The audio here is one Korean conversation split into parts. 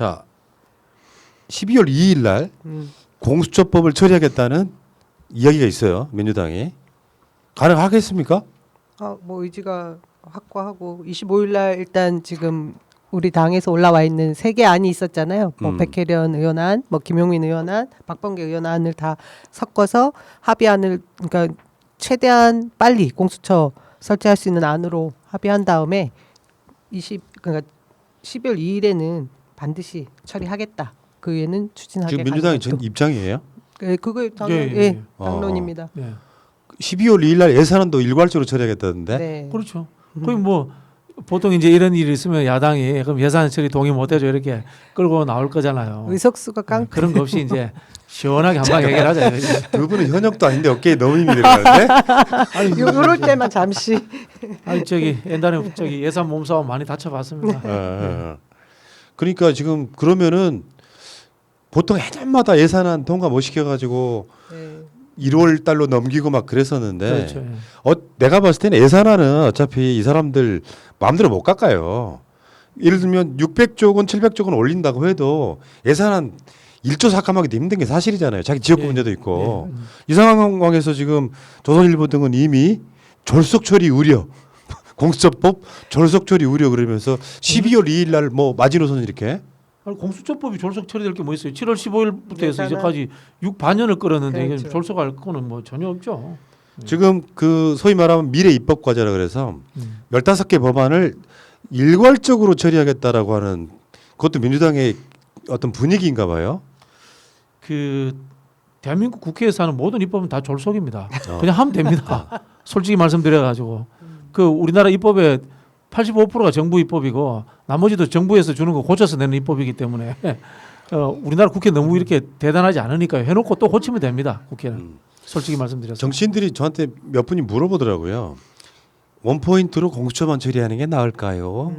자, 12월 2일 날 공수처법을 처리하겠다는 이야기가 있어요. 민주당이. 가능하겠습니까? 뭐 의지가 확고하고 25일 날 일단 지금 우리 당에서 올라와 있는 3개 안이 있었잖아요. 뭐 백혜련 의원안, 뭐 김용민 의원안, 박범계 의원안을 다 섞어서 합의안을 그러니까 최대한 빨리 공수처 설치할 수 있는 안으로 합의한 다음에 그러니까 12월 2일에는 반드시 처리하겠다. 그 외에는 추진하게. 지금 민주당이 전 입장이에요? 네, 그거 당론, 예. 당론입니다. 예. 12월 2일 날 예산안도 일괄적으로 처리하겠다던데. 네. 그렇죠. 거의 뭐 보통 이제 이런 일이 있으면 야당이 그럼 예산 처리 동의 못 해줘 이렇게 끌고 나올 거잖아요. 의석수가 깡. 그런 거 없이 이제 시원하게 한방 해결하자. 두 분은 현역도 아닌데 어깨에 너무 힘이 들어가는데. 요럴 때만 잠시. 아니 저기 옛날에 저기 예산 몸싸움 많이 다쳐봤습니다. 그러니까 지금 그러면은 보통 해년마다 예산안 통과 못 시켜가지고 네. 1월 달로 넘기고 막 그랬었는데 그렇죠. 내가 봤을 때는 예산안은 어차피 이 사람들 마음대로 못 깎아요. 예를 들면 600조 원, 700조 원 올린다고 해도 예산안 1조 삭감하기도 힘든 게 사실이잖아요. 자기 지역구 예. 문제도 있고. 이 상황에서 지금 조선일보 등은 이미 졸속 처리 우려, 공수처법 졸속 처리 우려 그러면서 12월 2일 날 뭐 마지노선 이렇게. 아니, 공수처법이 졸속 처리될 게 뭐 있어요? 7월 15일부터 해서 예산안. 이제까지 6반년을 끌었는데 그렇죠. 이게 졸속할 거는 뭐 전혀 없죠. 지금 그 소위 말하면 미래 입법 과제라 그래서 15개 법안을 일괄적으로 처리하겠다라고 하는 그것도 민주당의 어떤 분위기인가 봐요. 그 대한민국 국회에서 하는 모든 입법은 다 졸속입니다. 그냥 하면 됩니다. 솔직히 말씀드려가지고 그 우리나라 입법의 85%가 정부 입법이고 나머지도 정부에서 주는 거 고쳐서 내는 입법이기 때문에 우리나라 국회 너무 이렇게 대단하지 않으니까요. 해놓고 또 고치면 됩니다. 국회는 솔직히 말씀드려서. 정치인들이 저한테 몇 분이 물어보더라고요. 원포인트로 공수처만 처리하는 게 나을까요?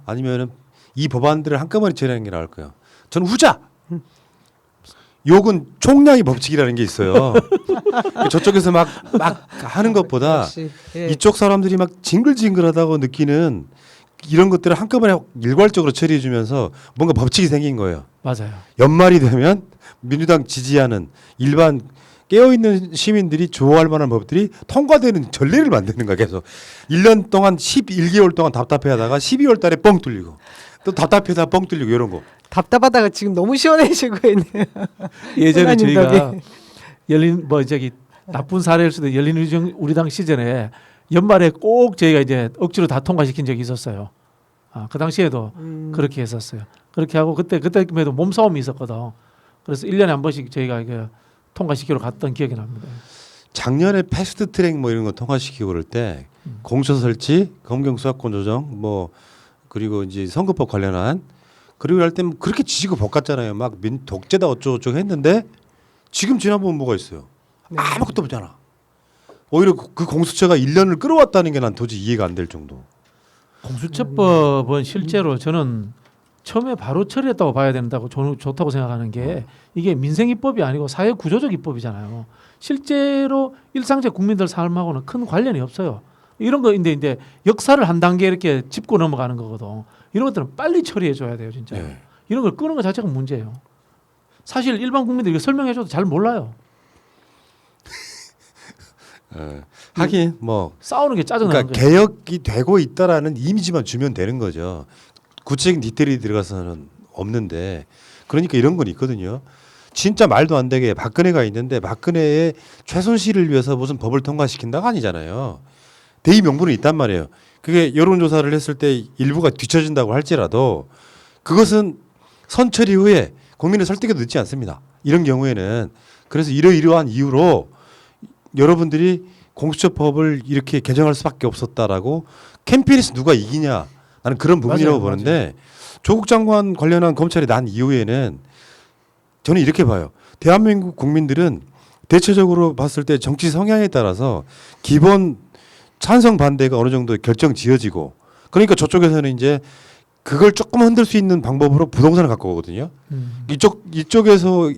아니면은 이 법안들을 한꺼번에 처리하는 게 나을까요? 저는 후자. 욕은 총량이 법칙이라는 게 있어요. 저쪽에서 막 하는 것보다 역시, 예. 이쪽 사람들이 막 징글징글하다고 느끼는 이런 것들을 한꺼번에 일괄적으로 처리해 주면서 뭔가 법칙이 생긴 거예요. 맞아요. 연말이 되면 민주당 지지하는 일반 깨어있는 시민들이 좋아할 만한 법들이 통과되는 전례를 만드는 거야. 계속 1년 동안 11개월 동안 답답해하다가 12월 달에 뻥 뚫리고 또 답답해다 뻥 뚫리고 이런 거. 답답하다가 지금 너무 시원해지고 있네요. 예전에 선생님 저희가 덕에. 열린 뭐 저기 나쁜 사례일 수도 열린 우리당 시절에 연말에 꼭 저희가 이제 억지로 다 통과시킨 적이 있었어요. 그 당시에도 그렇게 했었어요. 그렇게 하고 그때에도 몸싸움이 있었거든. 그래서 1년에 한 번씩 저희가 그 통과시키러 갔던 기억이 납니다. 작년에 패스트트랙 뭐 이런 거 통과시키고 그럴 때 공수처 설치, 검경 수사권 조정 뭐 그리고 이제 선거법 관련한 그리고 할 때 그렇게 지지고 볶았잖아요. 막 독재다 어쩌고저쩌고 했는데 지금 지나보면 뭐가 있어요. 아무것도 없잖아. 오히려 그 공수처가 1년을 끌어왔다는 게 난 도저히 이해가 안 될 정도. 공수처법은 실제로 저는 처음에 바로 처리했다고 봐야 된다고 좋다고 생각하는 게 이게 민생 입법이 아니고 사회 구조적 입법이잖아요. 실제로 일상적 국민들 삶하고는 큰 관련이 없어요. 이런 거인데 이제 역사를 한 단계 이렇게 짚고 넘어가는 거거든. 이런 것들은 빨리 처리해 줘야 돼요, 진짜. 네. 이런 걸 끄는 것 자체가 문제예요. 사실 일반 국민들이 설명해 줘도 잘 몰라요. 하긴 뭐 싸우는 게 짜증나는 그러니까 거예요. 개혁이 되고 있다라는 이미지만 주면 되는 거죠. 구체적인 디테일이 들어가서는 없는데 그러니까 이런 건 있거든요. 진짜 말도 안 되게 박근혜가 있는데 박근혜의 최순실을 위해서 무슨 법을 통과시킨다가 아니잖아요. 대의 명분은 있단 말이에요. 그게 여론조사를 했을 때 일부가 뒤처진다고 할지라도 그것은 선처리 후에 국민의 설득에도 늦지 않습니다. 이런 경우에는 그래서 이러이러한 이유로 여러분들이 공수처법을 이렇게 개정할 수밖에 없었다라고 캠페인에서 누가 이기냐 나는 그런 부분이라고 맞아요, 보는데 맞아요. 조국 장관 관련한 검찰이 난 이후에는 저는 이렇게 봐요. 대한민국 국민들은 대체적으로 봤을 때 정치 성향에 따라서 기본 찬성 반대가 어느 정도 결정 지어지고 그러니까 저쪽에서는 이제 그걸 조금 흔들 수 있는 방법으로 부동산을 갖고 오거든요. 이쪽에서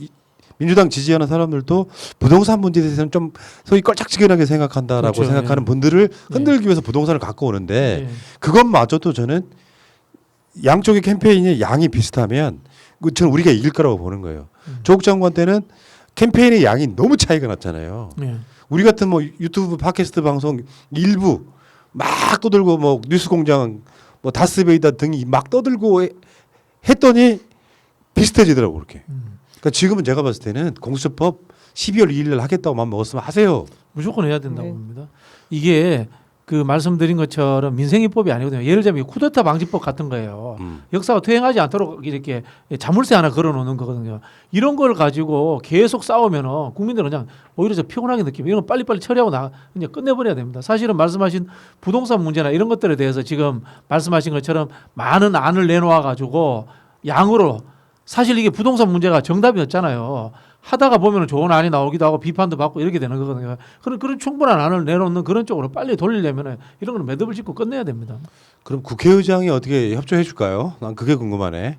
민주당 지지하는 사람들도 부동산 문제에 대해서는 좀 소위 껄짝지근하게 생각한다라고 그렇죠. 생각하는 네. 분들을 흔들기 위해서 부동산을 갖고 오는데 네. 그것마저도 저는 양쪽의 캠페인이 양이 비슷하면 저는 우리가 이길 거라고 보는 거예요. 조국 장관 때는 캠페인의 양이 너무 차이가 났잖아요. 예. 우리 같은 뭐 유튜브 팟캐스트 방송 일부 막 떠들고 뭐 뉴스공장 뭐 다스베이다 등이 막 떠들고 했더니 비슷해지더라고 그렇게. 그러니까 지금은 제가 봤을 때는 공수처법 12월 2일 날 하겠다고 마음 먹었으면 하세요. 무조건 해야 된다고 네. 봅니다. 이게 그 말씀드린 것처럼 민생입법이 아니거든요. 예를 들면 쿠데타 방지법 같은 거예요. 역사가 퇴행하지 않도록 이렇게 자물쇠 하나 걸어놓는 거거든요. 이런 걸 가지고 계속 싸우면은 국민들은 그냥 오히려 저 피곤하게 느끼면 이런 거 빨리빨리 처리하고 그냥 끝내버려야 됩니다. 사실은 말씀하신 부동산 문제나 이런 것들에 대해서 지금 말씀하신 것처럼 많은 안을 내놓아 가지고 양으로 사실 이게 부동산 문제가 정답이었잖아요. 하다가 보면 좋은 안이 나오기도 하고 비판도 받고 이렇게 되는 거거든요. 그런 충분한 안을 내놓는 그런 쪽으로 빨리 돌리려면 이런 거는 매듭을 짓고 끝내야 됩니다. 그럼 국회의장이 어떻게 협조해 줄까요? 난 그게 궁금하네.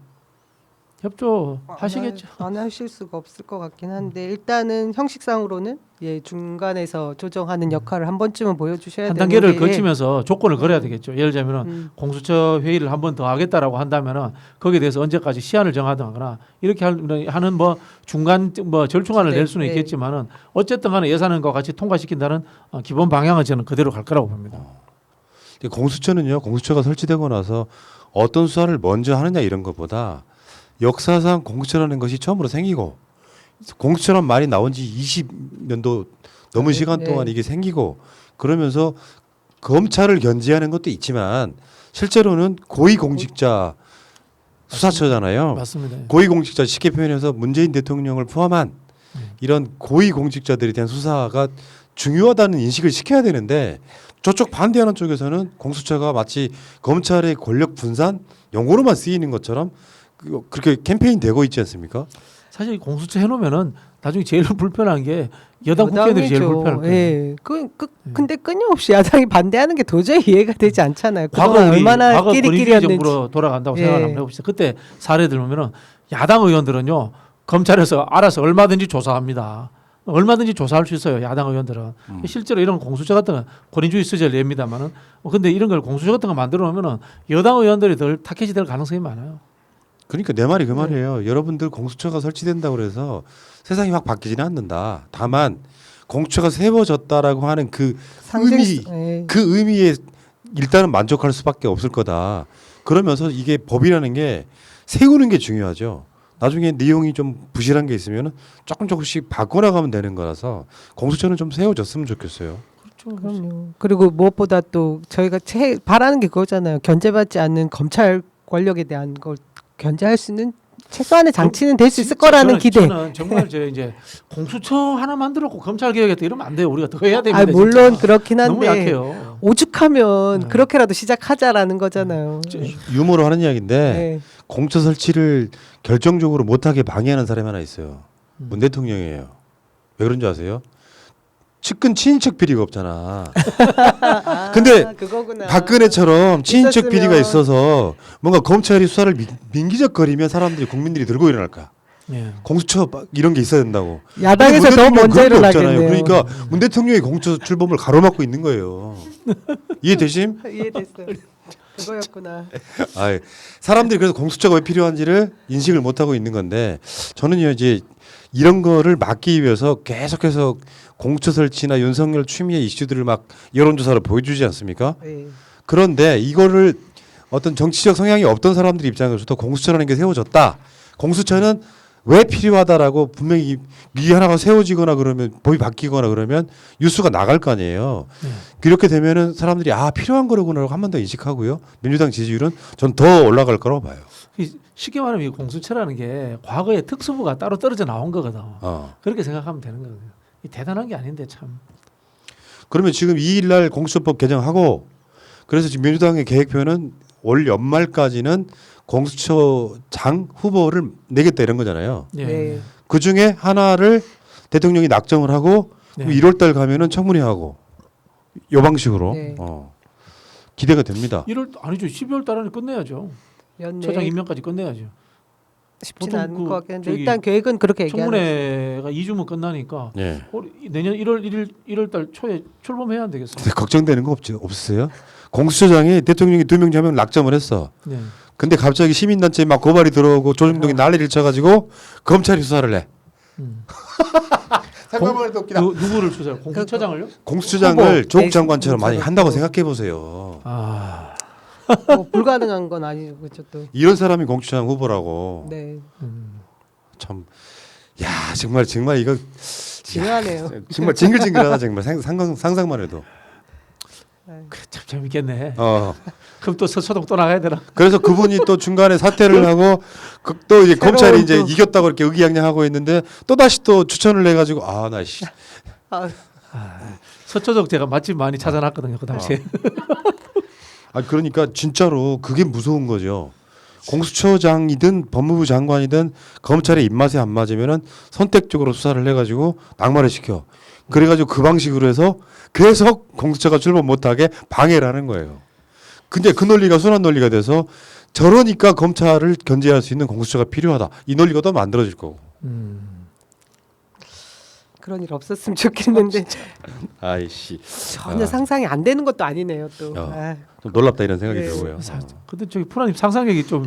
협조하시겠죠. 안 하실 수가 없을 것 같긴 한데 일단은 형식상으로는 예 중간에서 조정하는 역할을 한 번쯤은 보여주셔야 한 되는 단계를 게, 거치면서 조건을 걸어야 되겠죠. 예를 들면은 공수처 회의를 한 번 더 하겠다라고 한다면은 거기에 대해서 언제까지 시한을 정하거나 이렇게 하는 뭐 중간 뭐 절충안을 낼 수는 네. 있겠지만은 어쨌든 간에 예산과 같이 통과시킨다는 기본 방향은 저는 그대로 갈 거라고 봅니다. 공수처는요. 공수처가 설치되고 나서 어떤 수사를 먼저 하느냐 이런 것보다 역사상 공수처라는 것이 처음으로 생기고 공수처란 말이 나온 지 20년도 넘은 네, 시간 네. 동안 이게 생기고 그러면서 검찰을 견제하는 것도 있지만 실제로는 고위공직자 수사처잖아요. 맞습니다. 고위공직자 쉽게 표현해서 문재인 대통령을 포함한 이런 고위공직자들에 대한 수사가 중요하다는 인식을 시켜야 되는데 저쪽 반대하는 쪽에서는 공수처가 마치 검찰의 권력 분산 용어로만 쓰이는 것처럼 그렇게 캠페인 되고 있지 않습니까? 사실 공수처 해놓으면은 나중에 제일 불편한 게 여당 국회의원들이 제일 여당이죠. 불편할 거예요. 예. 근데 끊임없이 야당이 반대하는 게 도저히 이해가 되지 않잖아요. 과거 그동안 우리 얼마나 과거 권위주의 끼리끼리였는지. 정부로 돌아간다고 예. 생각을 한번 해봅시다. 그때 사례 들으면은 야당 의원들은요 검찰에서 알아서 얼마든지 조사합니다. 얼마든지 조사할 수 있어요. 야당 의원들은 실제로 이런 공수처 같은 건 권위주의 수재를 냅니다만은 근데 이런 걸 공수처 같은 거 만들어 놓으면은 여당 의원들이 덜 타켓이 될 가능성이 많아요. 그러니까 내 말이 그 말이에요. 여러분들 공수처가 설치된다고 그래서 세상이 확 바뀌지는 않는다. 다만 공수처가 세워졌다라고 하는 그 의미, 예. 그 의미에 일단은 만족할 수밖에 없을 거다. 그러면서 이게 법이라는 게 세우는 게 중요하죠. 나중에 내용이 좀 부실한 게 있으면 조금씩 바꿔나가면 되는 거라서 공수처는 좀 세워졌으면 좋겠어요. 그럼요. 그리고 무엇보다 또 저희가 바라는 게 그거잖아요. 견제받지 않는 검찰 권력에 대한 걸 견제할 수 있는 최소한의 장치는 될 수 있을 거라는 기대. 저는 정말 이제 공수처 하나 만들었고 검찰 개혁했다 이러면 안 돼요. 우리가 더 해야 됩니다. 아 물론 진짜. 그렇긴 너무 한데 약해요. 오죽하면 네. 그렇게라도 시작하자라는 거잖아요. 유머로 하는 이야기인데 네. 공처 설치를 결정적으로 못하게 방해하는 사람이 하나 있어요. 문 대통령이에요. 왜 그런 줄 아세요? 측근 친인척 비리가 없잖아. 근데 그거구나. 박근혜처럼 친인척 있었으면- 비리가 있어서 뭔가 검찰이 수사를 민기적거리면 사람들이 국민들이 들고 일어날 거야. 예. 공수처 이런 게 있어야 된다고. 야당에서 근데 더 문 먼저 대통령은 그런 게 없잖아요. 일어나겠네요. 그러니까 문 대통령이 공수처 출범을 가로막고 있는 거예요. 이해되심? 이해됐어요. 그거였구나. 아, 사람들이 그래서 공수처가 왜 필요한지를 인식을 못 하고 있는 건데 저는요 이제 이런 거를 막기 위해서 계속해서 공수처 설치나 윤석열 추미애 이슈들을 막 여론조사로 보여주지 않습니까? 네. 그런데 이거를 어떤 정치적 성향이 없던 사람들 입장에서도 공수처라는 게 세워졌다. 공수처는 왜 필요하다라고 분명히 미 하나가 세워지거나 그러면 법이 바뀌거나 그러면 뉴스가 나갈 거 아니에요. 그렇게 되면은 사람들이 아 필요한 거로구나 한 번 더 인식하고요. 민주당 지지율은 전 더 올라갈 거라고 봐요. 쉽게 말하면 이 공수처라는 게 과거에 특수부가 따로 떨어져 나온 거거든. 그렇게 생각하면 되는 거거든요. 이 대단한 게 아닌데 참. 그러면 지금 2일 날 공수처법 개정하고 그래서 지금 민주당의 계획표는 올 연말까지는 공수처장 후보를 내겠다 이런 거잖아요. 예. 네. 그 중에 하나를 대통령이 낙점을 하고 네. 1월 달 가면은 청문회하고 요 방식으로 네. 기대가 됩니다. 1월 아니죠. 12월 달에 끝내야죠. 연내 처장 임명까지 끝내야죠. 쉽지는 보통 않을 그 것 같긴 한데 저기 일단 계획은 그렇게 얘기하는 청문회가 2주면 끝나니까 예. 내년 1월 달 초에 출범해야 안 되겠어요? 근데 걱정되는 거 없어요? 공수처장이 대통령이 2명 1명 낙점을 했어. 네. 근데 갑자기 시민단체 막 고발이 들어오고 조중동이 난리를 쳐가지고 검찰이 수사를 해. 음. 생각만 해도 웃기다. 누구를 수사해? 공수처장을요? 공수처장을 후보, 조국 장관처럼 많이 대신 한다고 공수처장. 생각해 보세요. 아, 뭐 불가능한 건 아니고 그렇죠 또. 이런 사람이 공수처장 후보라고. 네. 참, 야 정말 이거 중요하네요. 정말 징글징글하다 정말 상상만 해도. 그래, 참 재밌겠네. 그럼 또 서초동 또 나가야 되나? 그래서 그분이 또 중간에 사퇴를 하고 또 이제 검찰이 이제 또. 이겼다고 이렇게 의기양양하고 있는데 또 다시 또 추천을 해가지고 나 씨. 아, 서초동 제가 맛집 많이 찾아놨거든요 그 당시에. 그러니까 진짜로 그게 무서운 거죠. 공수처장이든 법무부 장관이든 검찰의 입맛에 안 맞으면은 선택적으로 수사를 해가지고 낙마를 시켜. 그래가지고 그 방식으로 해서 계속 공수처가 출범 못하게 방해를 하는 거예요. 근데 그 논리가 순환 논리가 돼서 저러니까 검찰을 견제할 수 있는 공수처가 필요하다. 이 논리가 또 만들어질 거고. 그런 일 없었으면 좋겠는데 아이씨. 전혀 상상이 안 되는 것도 아니네요 또. 아, 좀 놀랍다 이런 생각이 네. 들고요. 근데 저기 프라님 상상력이 좀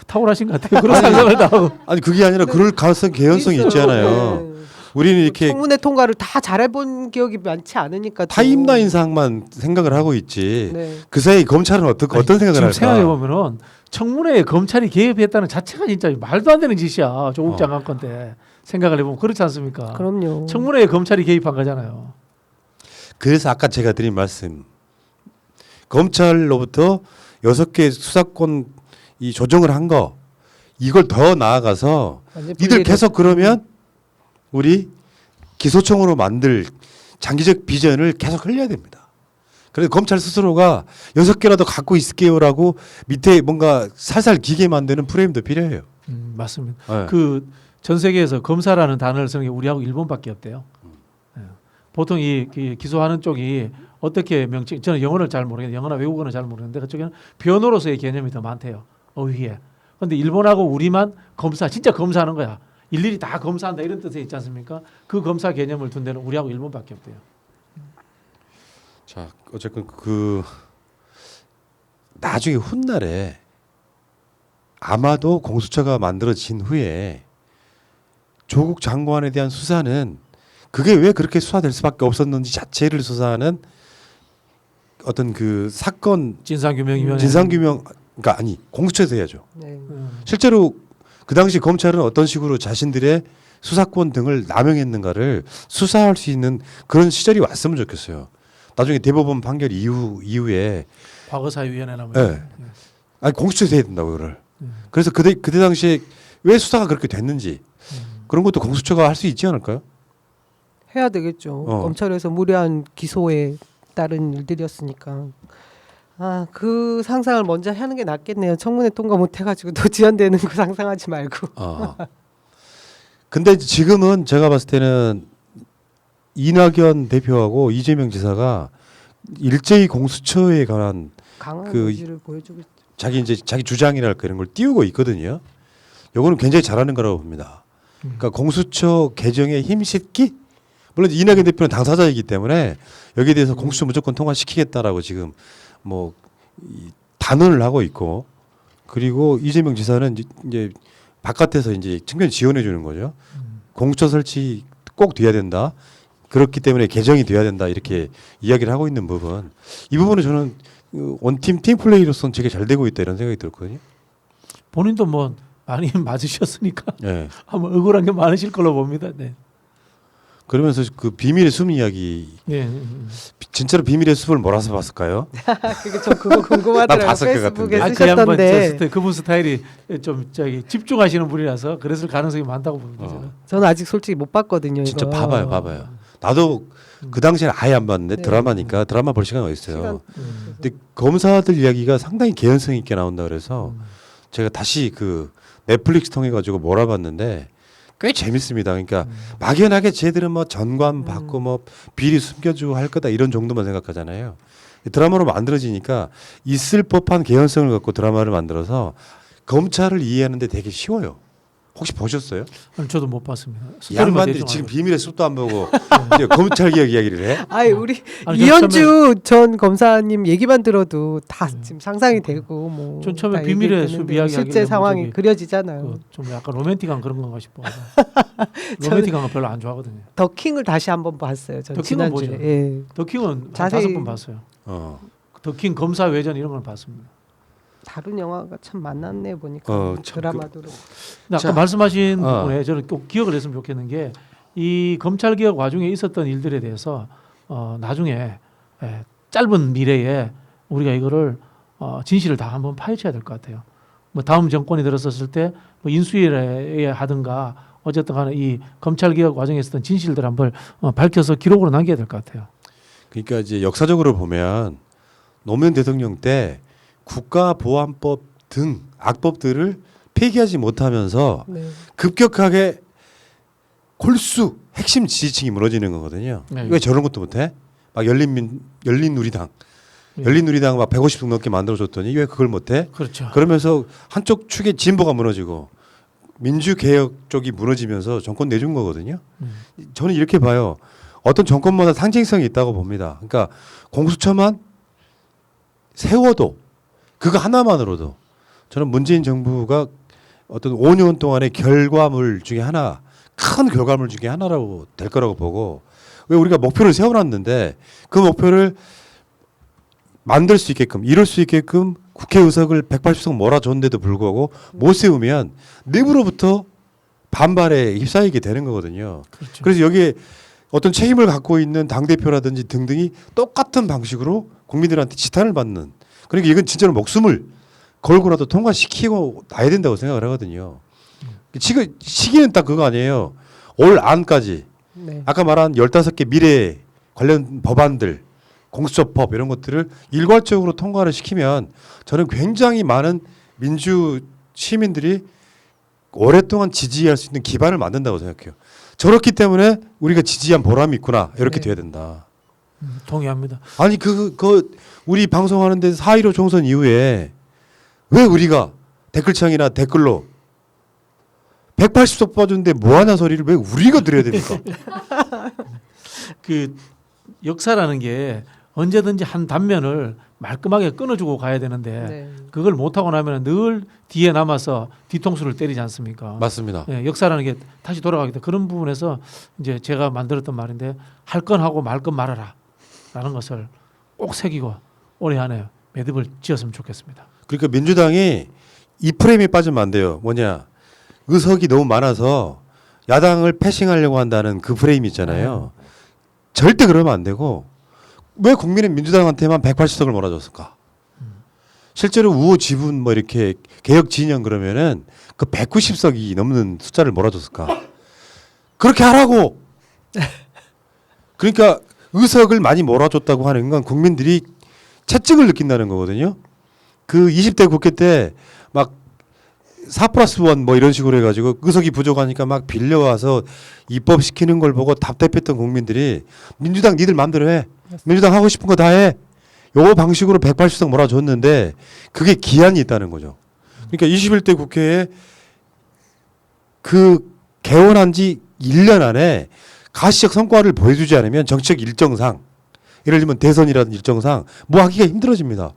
탁월하신 것 같아요. 그런 상상을 다 하고. 아니 그게 아니라 그럴 가능성 개연성이 있어요. 있잖아요. 네. 우리는 이렇게 청문회 통과를 다 잘해본 기억이 많지 않으니까. 또. 타임라인상만 생각을 하고 있지. 네. 그 사이 검찰은 어떤 생각을 지금 할까? 생각해 보면은 청문회에 검찰이 개입했다는 자체가 진짜 말도 안 되는 짓이야. 조국 장관 건데 생각을 해보면 그렇지 않습니까? 그럼요. 청문회에 검찰이 개입한 거잖아요. 그래서 아까 제가 드린 말씀, 검찰로부터 6개 수사권 이 조정을 한 거, 이걸 더 나아가서 완전 니들 분리해서. 계속 그러면 우리 기소청으로 만들 장기적 비전을 계속 흘려야 됩니다. 그래서 검찰 스스로가 6개라도 갖고 있을게요라고 밑에 뭔가 살살 기게 만드는 프레임도 필요해요. 맞습니다. 네. 그 전 세계에서 검사라는 단어를 쓰는 게 우리하고 일본밖에 없대요. 예. 보통 이 기소하는 쪽이 어떻게 명칭, 저는 영어를 잘 모르겠는데 영어나 외국어는 잘 모르는데 그쪽에는 변호로서의 개념이 더 많대요. 어휘에. 그런데 일본하고 우리만 검사, 진짜 검사하는 거야. 일일이 다 검사한다 이런 뜻에 있지 않습니까? 그 검사 개념을 둔 데는 우리하고 일본밖에 없대요. 자, 어쨌든 그 나중에 훗날에 아마도 공수처가 만들어진 후에 조국 장관에 대한 수사는 그게 왜 그렇게 수사될 수밖에 없었는지 자체를 수사하는 어떤 그 사건 진상규명위원회. 진상규명 그러니까 아니 공수처에서 해야죠. 네. 실제로 그 당시 검찰은 어떤 식으로 자신들의 수사권 등을 남용했는가를 수사할 수 있는 그런 시절이 왔으면 좋겠어요. 나중에 대법원 판결 이후에 과거사위원회나 뭐. 네. 아니 공수처에서 해야 된다고 그걸. 그래서 그때 당시에 왜 수사가 그렇게 됐는지 그런 것도 공수처가 할 수 있지 않을까요? 해야 되겠죠. 검찰에서 무리한 기소에 따른 일들이었으니까. 그 상상을 먼저 하는 게 낫겠네요. 청문회 통과 못 해가지고 또 지연되는 거 상상하지 말고. 근데 지금은 제가 봤을 때는 이낙연 대표하고 이재명 지사가 일제히 공수처에 관한 강한 그 의지를 보여주고 있죠. 자기 주장이랄까 이런 걸 띄우고 있거든요. 요거는 굉장히 잘하는 거라고 봅니다. 그러니까 공수처 개정에 힘싣기? 물론 이낙연 대표는 당사자이기 때문에 여기에 대해서 공수처 무조건 통과시키겠다라고 지금 뭐 단언을 하고 있고 그리고 이재명 지사는 이제 바깥에서 이제 측면 지원해 주는 거죠. 공수처 설치 꼭 돼야 된다. 그렇기 때문에 개정이 돼야 된다. 이렇게 이야기를 하고 있는 부분. 이 부분은 저는 원팀 팀플레이로서는 되게 잘 되고 있다 이런 생각이 들거든요. 본인도 뭐 많이 맞으셨으니까 네. 아마 억울한 게 많으실 걸로 봅니다. 네. 그러면서 그 비밀의 숲 이야기 예. 진짜로 비밀의 숲을 몰아서 봤을까요? 그게 좀 그거 궁금하더라고요. 나 봤을 것 페이스북에 같은데. 그 양반 쓰셨던데. 그분 스타일이 좀 집중하시는 분이라서 그랬을 가능성이 많다고 봅니다. 저는. 저는 아직 솔직히 못 봤거든요. 진짜 이거. 봐봐요. 나도 그 당시에는 아예 안 봤는데 네. 드라마니까 드라마 볼 시간이 어디 있어요. 시간- 근데 검사들 이야기가 상당히 개연성 있게 나온다 그래서 제가 다시 그 넷플릭스 통해 가지고 몰아봤는데 꽤 재밌습니다. 그러니까 막연하게 쟤들은 뭐 전관 받고 뭐 비리 숨겨주고 할 거다 이런 정도만 생각하잖아요. 드라마로 만들어지니까 있을 법한 개연성을 갖고 드라마를 만들어서 검찰을 이해하는데 되게 쉬워요. 혹시 보셨어요? 아니, 저도 못 봤습니다. 이 스토리만 양반들이 대충 지금 알고 비밀의 숲도 안 보고 이제 검찰 개혁 이야기를 해? 아이 우리 아니, 이현주 전 검사님 얘기만 들어도 다 지금 상상이 되고 뭐. 전 처음에 다 비밀의 얘기했는데 숲 이야기 실제 하길래 상황이 저기 그려지잖아요. 좀 약간 로맨틱한 그런 건가 싶어. 로맨틱한 거 별로 안 좋아하거든요. 더킹을 다시 한번 봤어요. 저 더킹은 지난주에. 뭐죠? 예. 더킹은 한 자세히- 5번 봤어요. 어. 더킹 검사 외전 이런 걸 봤습니다. 다른 영화가 참 많았네 보니까 참 드라마도. 근데 아까 자, 말씀하신 어. 부분에 저는 꼭 기억을 했으면 좋겠는 게 이 검찰 개혁 와중에 있었던 일들에 대해서 나중에 짧은 미래에 우리가 이거를 진실을 다 한번 파헤쳐야 될 것 같아요. 뭐 다음 정권이 들었었을 때 뭐 인수위에 하든가 어쨌든 간에 이 검찰 개혁 과정에 있었던 진실들 한번 밝혀서 기록으로 남겨야 될 것 같아요. 그러니까 이제 역사적으로 보면 노무현 대통령 때 국가보안법 등 악법들을 폐기하지 못하면서 네. 급격하게 골수 핵심 지지층이 무너지는 거거든요. 네. 왜 저런 것도 못해? 막 열린우리당, 네. 열린우리당 막 150석 넘게 만들어줬더니 왜 그걸 못해? 그렇죠. 그러면서 한쪽 축의 진보가 무너지고 민주개혁 쪽이 무너지면서 정권 내준 거거든요. 저는 이렇게 봐요. 어떤 정권마다 상징성이 있다고 봅니다. 그러니까 공수처만 세워도 그거 하나만으로도 저는 문재인 정부가 어떤 5년 동안의 결과물 중에 하나, 큰 결과물 중에 하나라고 될 거라고 보고, 왜 우리가 목표를 세워놨는데 그 목표를 만들 수 있게끔, 이룰 수 있게끔 국회의석을 180석 몰아줬는데도 불구하고 못 세우면 내부로부터 반발에 휩싸이게 되는 거거든요. 그렇죠. 그래서 여기에 어떤 책임을 갖고 있는 당대표라든지 등등이 똑같은 방식으로 국민들한테 지탄을 받는, 그러니까 이건 진짜로 목숨을 걸고라도 통과시키고 나야 된다고 생각을 하거든요. 지금 시기는 딱 그거 아니에요. 올 안까지 네. 아까 말한 15개 미래 관련 법안들, 공수처법 이런 것들을 일괄적으로 통과를 시키면 저는 굉장히 많은 민주 시민들이 오랫동안 지지할 수 있는 기반을 만든다고 생각해요. 저렇기 때문에 우리가 지지한 보람이 있구나, 이렇게 네. 돼야 된다. 동의합니다. 아니 우리 방송하는데 4.15 총선 이후에 왜 우리가 댓글창이나 댓글로 180석 빠졌는데 뭐하냐 소리를 왜 우리가 들어야 됩니까? 그 역사라는 게 언제든지 한 단면을 말끔하게 끊어주고 가야 되는데 네. 그걸 못하고 나면 늘 뒤에 남아서 뒤통수를 때리지 않습니까? 맞습니다. 예, 역사라는 게 다시 돌아가기 때문에 그런 부분에서 이제 제가 만들었던 말인데 할 건 하고 말 건 말아라 라는 것을 꼭 새기고 올해 안에 매듭을 지었으면 좋겠습니다. 그러니까 민주당이 이 프레임에 빠지면 안 돼요. 뭐냐, 의석이 너무 많아서 야당을 패싱하려고 한다는 그 프레임 있잖아요. 절대 그러면 안 되고, 왜 국민은 민주당한테만 180석을 몰아줬을까? 실제로 우호 지분 뭐 이렇게 개혁 진영 그러면은 그 190석이 넘는 숫자를 몰아줬을까? 그렇게 하라고. 그러니까 의석을 많이 몰아줬다고 하는 건 국민들이 채찍을 느낀다는 거거든요. 그 20대 국회 때 막 4+1 뭐 이런 식으로 해가지고 의석이 부족하니까 막 빌려와서 입법시키는 걸 보고 답답했던 국민들이 민주당 니들 마음대로 해. 민주당 하고 싶은 거 다 해. 요 방식으로 180석 몰아줬는데 그게 기한이 있다는 거죠. 그러니까 21대 국회에 그 개원한 지 1년 안에 가시적 성과를 보여주지 않으면 정치적 일정상, 예를 들면 대선이라든 일정상 뭐 하기가 힘들어집니다.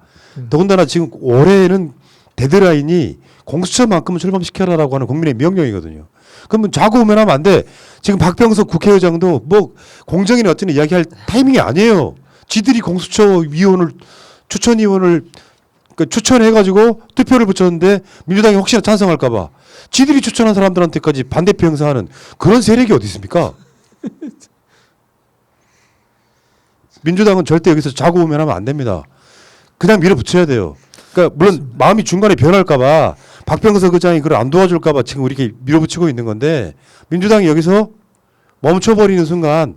더군다나 지금 올해는 데드라인이 공수처만큼은 출범시켜라라고 하는 국민의 명령이거든요. 그러면 좌고우면하면 안 돼. 지금 박병석 국회의장도 뭐 공정이나 어쩌나 이야기할 타이밍이 아니에요. 지들이 공수처위원을 추천위원을 추천해가지고 투표를 붙였는데 민주당이 혹시나 찬성할까봐 지들이 추천한 사람들한테까지 반대표 행사하는 그런 세력이 어디 있습니까? 민주당은 절대 여기서 좌고우면하면 안 됩니다. 그냥 밀어붙여야 돼요. 그러니까 물론 마음이 중간에 변할까봐 박병석 의장이 그걸 안 도와줄까봐 지금 이렇게 밀어붙이고 있는 건데, 민주당이 여기서 멈춰버리는 순간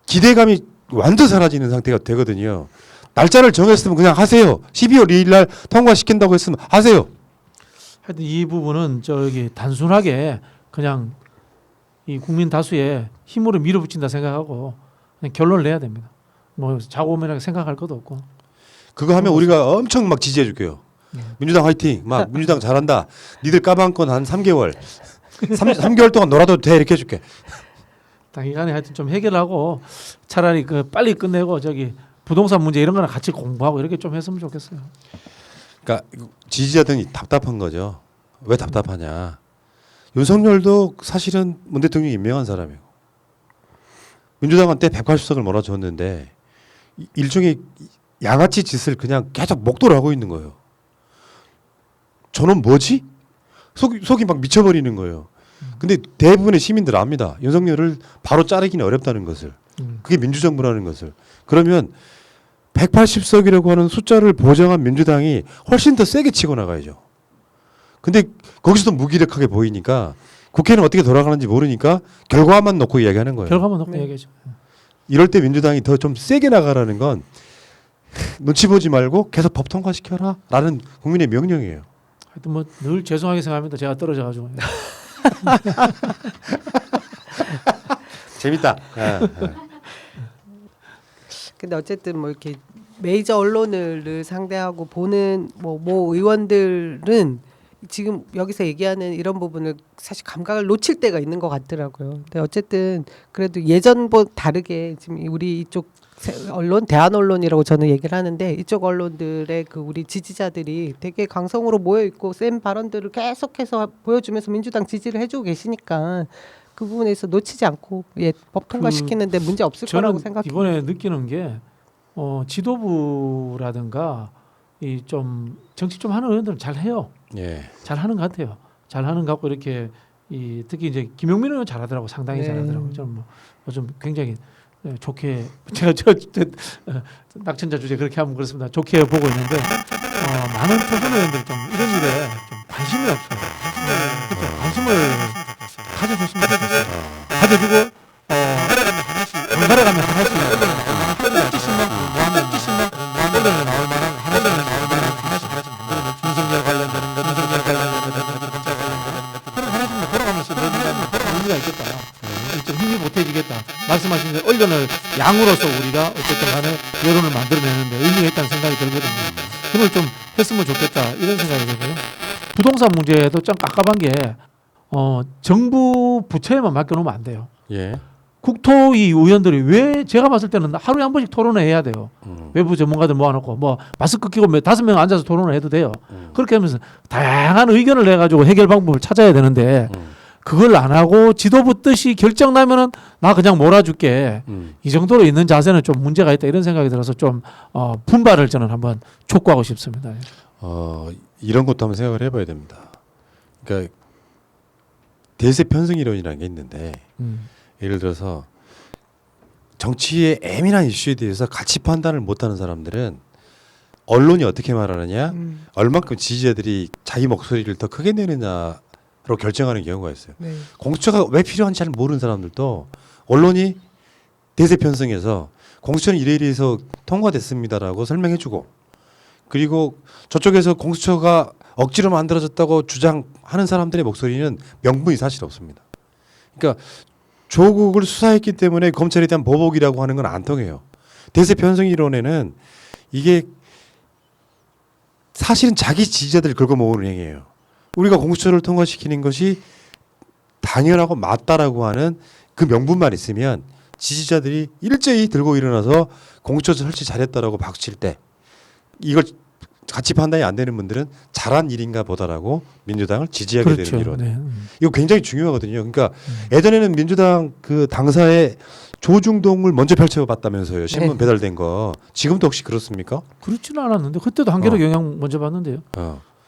기대감이 완전 사라지는 상태가 되거든요. 날짜를 정했으면 그냥 하세요. 12월 2일 날 통과시킨다고 했으면 하세요. 하여튼 이 부분은 저기 단순하게 그냥 이 국민 다수의 힘으로 밀어붙인다 생각하고 그냥 결론을 내야 됩니다. 뭐 자고우면하게 생각할 것도 없고. 그거 하면 우리가 엄청 막 지지해 줄게요. 민주당 화이팅. 막 민주당 잘한다. 니들 까방권 한 3개월. 3개월 동안 놀아도 돼 이렇게 해줄게. 단기간에 하여튼 좀 해결하고 차라리 그 빨리 끝내고 저기 부동산 문제 이런 거나 같이 공부하고 이렇게 좀 했으면 좋겠어요. 그러니까 지지자들이 답답한 거죠. 왜 답답하냐? 윤석열도 사실은 문 대통령이 임명한 사람이고 민주당한테 180석을 몰아줬는데 일종의 양아치 짓을 그냥 계속 목도를 하고 있는 거예요. 저는 뭐지? 속이 막 미쳐버리는 거예요. 근데 대부분의 시민들 압니다. 윤석열을 바로 자르기는 어렵다는 것을. 그게 민주정부라는 것을. 그러면 180석이라고 하는 숫자를 보장한 민주당이 훨씬 더 세게 치고 나가야죠. 근데 거기서도 무기력하게 보이니까 국회는 어떻게 돌아가는지 모르니까 결과만 놓고 이야기하는 거예요. 결과만 놓고 네. 얘기하죠. 이럴 때 민주당이 더 좀 세게 나가라는 건 눈치 보지 말고 계속 법 통과시켜라 라는 국민의 명령이에요. 하여튼 뭐 늘 죄송하게 생각합니다. 제가 떨어져가지고. 재밌다. 근데 어쨌든 뭐 이렇게 메이저 언론을 상대하고 보는 뭐 의원들은 지금 여기서 얘기하는 이런 부분을 사실 감각을 놓칠 때가 있는 것 같더라고요. 근데 어쨌든 그래도 예전보다 다르게 지금 우리 이쪽 언론, 대한 언론이라고 저는 얘기를 하는데 이쪽 언론들의 그 우리 지지자들이 되게 강성으로 모여 있고 센 발언들을 계속해서 보여주면서 민주당 지지를 해주고 계시니까 그 부분에서 놓치지 않고 법 통과시키는데 문제 없을 거라고 저는 생각해요. 이번에 느끼는 게 지도부라든가 이 좀 정치 좀 하는 의원들은 잘 해요. 예. 잘 하는 것 같아요. 잘 하는 것 같고 이렇게 특히 이제 김용민 의원 잘하더라고. 상당히 네. 잘하더라고. 저는 좀 굉장히 좋게 제가 낙천자 주제 그렇게 하면 그렇습니다. 좋게 보고 있는데 많은 초선 의원들 좀 이런 일에 좀 관심이 없어요. 그렇죠. 관심을 가져줬으면 좋겠어요. 가져주고 번갈아 가면 하나씩 뜻이만 뭐하면 언론에 나올 만한 하나씩 윤석열 관련되는 것, 윤석열 관련되는 것, 그럼 하나씩만 돌아가면서 넣으면 의미가 있겠다. 좀 힘이 보태지겠다. 말씀하신 대로 언론을 양으로서 우리가 어쨌든 간에 여론을 만들어내는데 의미가 있다는 생각이 들거든요. 그걸 좀 했으면 좋겠다 이런 생각이 들고요. 부동산 문제도 좀 깝깝한 게 정부 부처에만 맡겨놓으면 안 돼요. 예. 국토위 의원들이 왜 제가 봤을 때는 하루에 한 번씩 토론을 해야 돼요. 외부 전문가들 모아놓고 뭐 마스크 끼고 5명 앉아서 토론을 해도 돼요. 그렇게 하면서 다양한 의견을 내가지고 해결 방법을 찾아야 되는데 그걸 안 하고 지도부 뜻이 결정 나면은 나 그냥 몰아줄게. 이 정도로 있는 자세는 좀 문제가 있다 이런 생각이 들어서 좀 분발을 저는 한번 촉구하고 싶습니다. 이런 것도 한번 생각을 해봐야 됩니다. 그러니까 대세 편승 이론이라는 게 있는데 예를 들어서 정치의 예민한 이슈에 대해서 가치 판단을 못하는 사람들은 언론이 어떻게 말하느냐, 얼만큼 지지자들이 자기 목소리를 더 크게 내느냐로 결정하는 경우가 있어요. 네. 공수처가 왜 필요한지 잘 모르는 사람들도 언론이 대세 편성해서 공수처는 이래서 통과됐습니다라고 설명해주고, 그리고 저쪽에서 공수처가 억지로 만들어졌다고 주장하는 사람들의 목소리는 명분이 사실 없습니다. 그러니까 조국을 수사했기 때문에 검찰에 대한 보복이라고 하는 건 안 통해요. 대세 편성 이론에는 이게 사실은 자기 지지자들을 긁어 모으는 행위예요. 우리가 공수처를 통과시키는 것이 당연하고 맞다라고 하는 그 명분만 있으면 지지자들이 일제히 들고 일어나서 공수처 설치 잘했다라고 박칠 때 이걸 가치 판단이 안 되는 분들은 잘한 일인가 보다라고 민주당을 지지하게 그렇죠. 되는 이론. 네. 이거 굉장히 중요하거든요. 그러니까 예전에는 민주당 그 당사에 조중동을 먼저 펼쳐봤다면서요. 신문 네. 배달된 거. 지금도 혹시 그렇습니까? 그렇지는 않았는데 그때도 한겨레 영향 먼저 받는데요.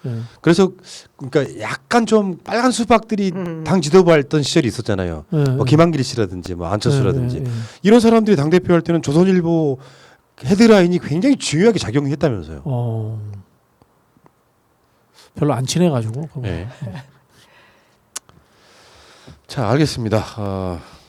네. 그래서 그러니까 약간 좀 빨간 수박들이 당 지도부 했던 시절이 있었잖아요. 네. 뭐 김한길 씨라든지 뭐 안철수라든지 네. 이런 사람들이 당 대표 할 때는 조선일보 헤드라인이 굉장히 중요하게 작용했다면서요. 별로 안 친해가지고. 네. 자, 알겠습니다.